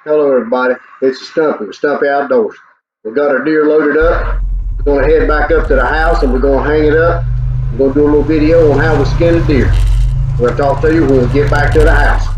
Hello everybody, it's Stumpy with Stumpy Outdoors. We got our deer loaded up. We're going to head back up to the house and we're going to hang it up. We're going to do a little video on how we skin the deer. We're going to talk to you when we get back to the house.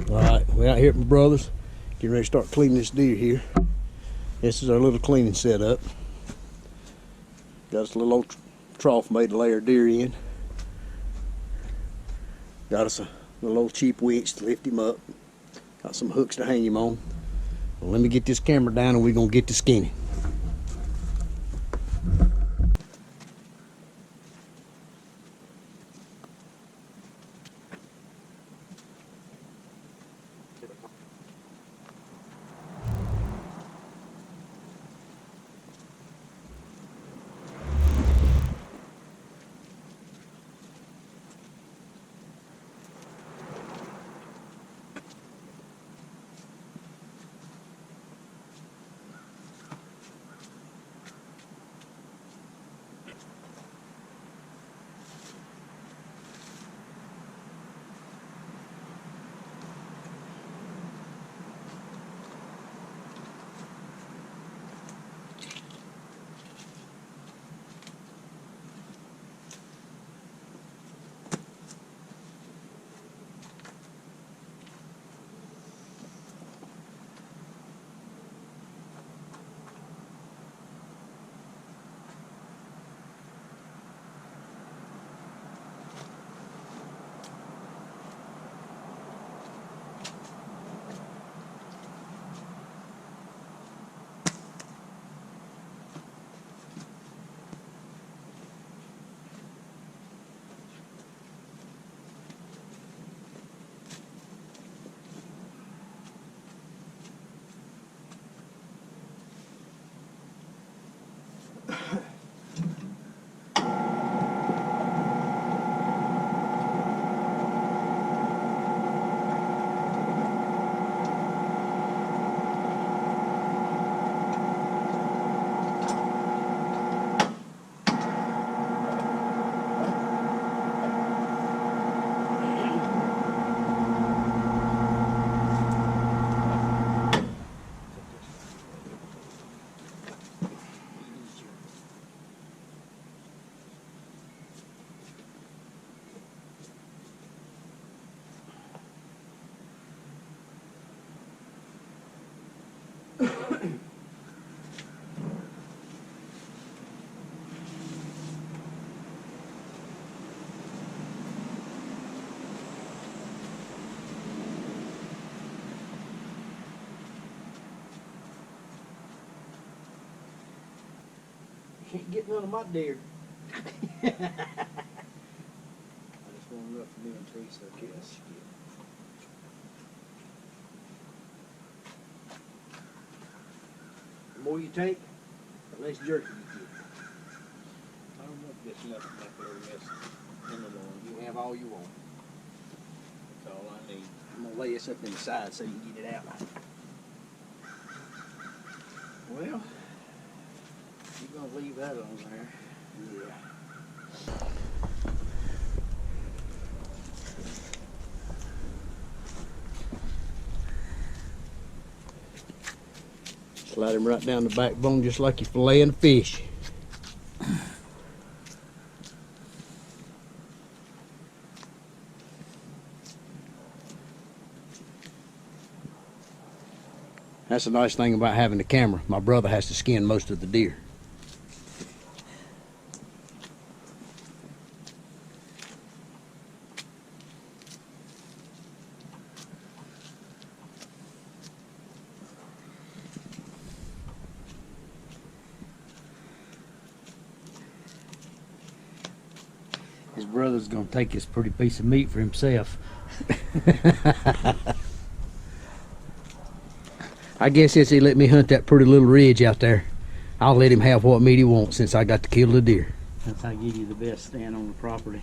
Alright, we're out here at my brother's, getting ready to start cleaning this deer here. This is our little cleaning setup. Got us a little old trough made to lay our deer in. Got us a little old cheap winch to lift him up. Got some hooks to hang him on. Well, let me get this camera down and we're gonna get to skinning. Can't get none of my deer. I just want enough for me and Teresa, I guess. The more you take, the less jerky you get. I don't know if there's nothing back there missing in the lawn. You have all you want. That's all I need. I'm gonna lay this up in the side so you can get it out. Well, you're gonna leave that on there. Yeah. Slide him right down the backbone just like you're filleting a fish. That's the nice thing about having the camera. My brother has to skin most of the deer. His brother's gonna take this pretty piece of meat for himself. I guess since he let me hunt that pretty little ridge out there, I'll let him have what meat he wants since I got to kill the deer. That's how I give you the best stand on the property.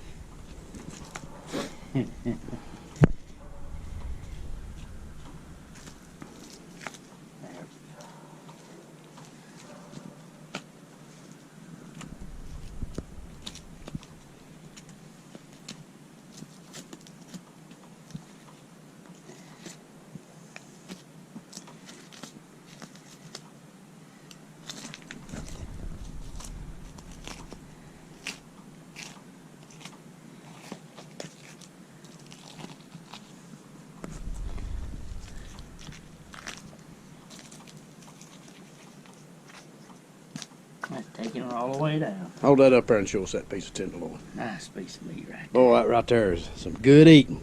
Taking it all the way down. Hold that up there and show us that piece of tenderloin. Nice piece of meat right there. Boy, that right there is some good eating.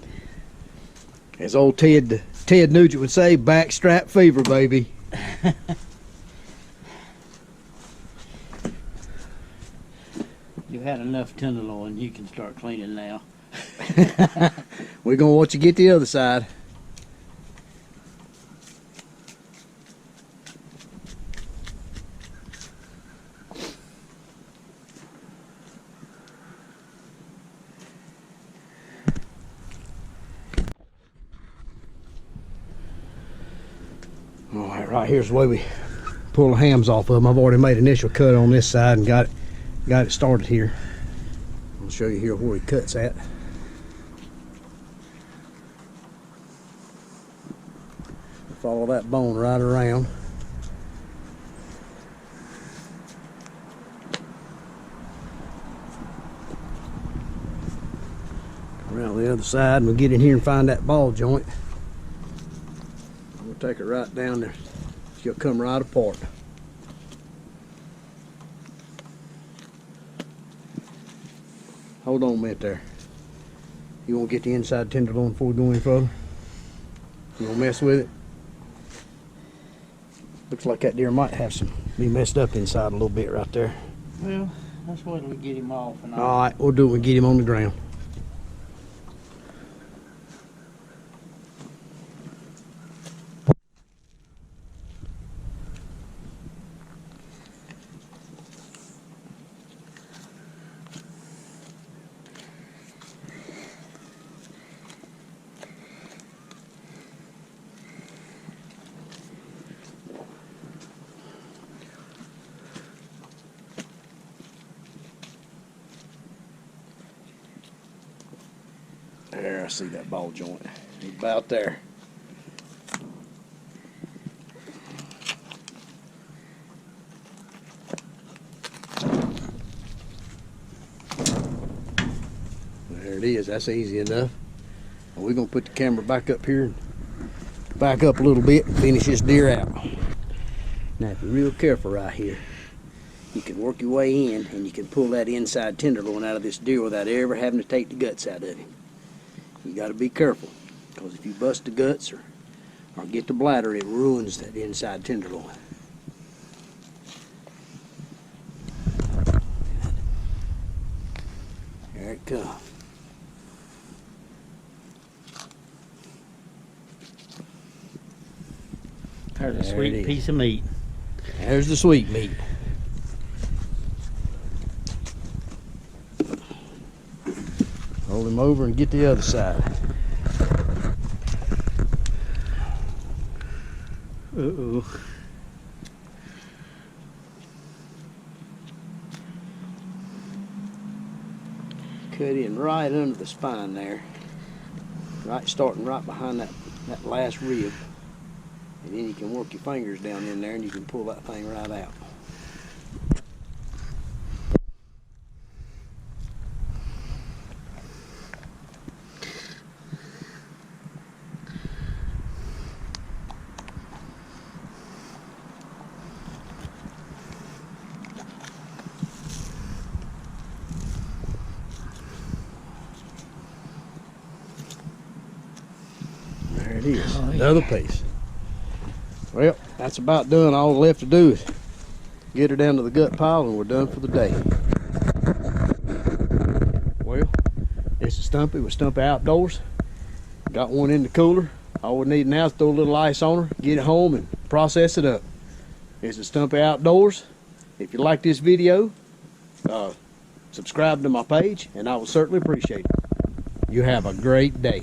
As old Ted Nugent would say, backstrap fever, baby. You had enough tenderloin. You can start cleaning now. We're gonna watch you get the other side. All right here's the way we pull the hams off of them. I've already made an initial cut on this side and got it started here. I'll show you here where he cuts at. Follow that bone right around. Around the other side, and we'll get in here and find that ball joint. We'll take it right down there. She'll come right apart. Hold on a minute there. You won't get the inside tenderloin before we go any further? You won't mess with it? Looks like that deer might have be messed up inside a little bit right there. Well, that's why we get him off and all. All right, we'll do it when we get him on the ground. There, I see that ball joint. He's about there. There it is. That's easy enough. And we're going to put the camera back up here and back up a little bit and finish this deer out. Now, if you're real careful right here, you can work your way in and you can pull that inside tenderloin out of this deer without ever having to take the guts out of him. You got to be careful, because if you bust the guts or get the bladder, it ruins that inside tenderloin. There it comes. There's a sweet piece of meat. There's the sweet meat. Hold him over and get the other side. Uh-oh. Cut in right under the spine there. Right, starting right behind that last rib. And then you can work your fingers down in there and you can pull that thing right out. Here's Oh, yeah. another piece. Well, that's about done. All left to do is get her down to the gut pile and we're done for the day. Well, this is Stumpy with Stumpy Outdoors. Got one in the cooler. All we need now is throw a little ice on her, get it home, and process it up. This is Stumpy Outdoors. If you like this video, subscribe to my page, and I will certainly appreciate it. You have a great day.